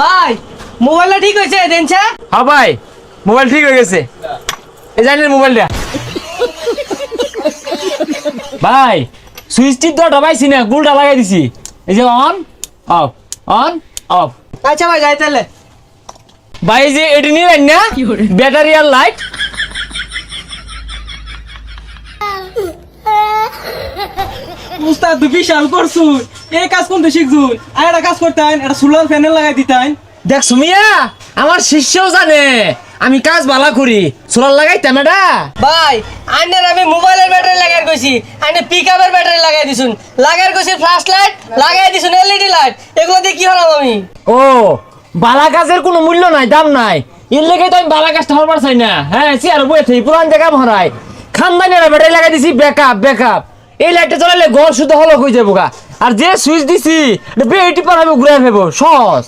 ভাই মোবাইলটা ঠিক হয়েছে দেনছে? হ্যাঁ ভাই মোবাইল ঠিক হয়ে গেছে, এই জানেন মোবাইলটা। ভাই সুইচ টিপ তো পাইছি না, গুলটা লাগাই দিছি। এই যে অন অফ অন অফ। আচ্ছা ভাই যাই তাহলে। ভাই এই যে এটি নিলেন না, ব্যাটারি আর লাইট। উস্তাদ বিশাল করছুন, এই কাজ কোনটা শিখছুন? আর একটা কাজ করতেন, একটা সোলার প্যানেল লাগাই দিতেন। দেখ সুমিয়া, আমার শিষ্যও জানে আমি কাজ ভালো করি, সোলার লাগাইতাম এটা। ভাই আইনের আমি মোবাইলের ব্যাটারি লাগাই কইছি, আইনে পিকআপের ব্যাটারি লাগাই দিছুন, লাগাই কইছি ফ্ল্যাশ লাইট, লাগাই দিছুন এলইডি লাইট। এগুলো দিয়ে কি হলাম আমি? ও বালা কাজের কোনো মূল্য নাই, দাম নাই, এর লেগে তো আমি বালা কাজটা হবার চাই না। হ্যাঁ চেয়ার বয়ে থাকি পুরান জায়গা ভরাই, খানদানি ব্যাটারি লাগাই দিছি, ব্যাকআপ ব্যাকআপ। এই লাইটটা চালালে ঘর শুধু হলো হয়ে যাবো গা। আর যে সুইচ দিছি বেটি পার হবে ঘুরে ফেবো সহজ।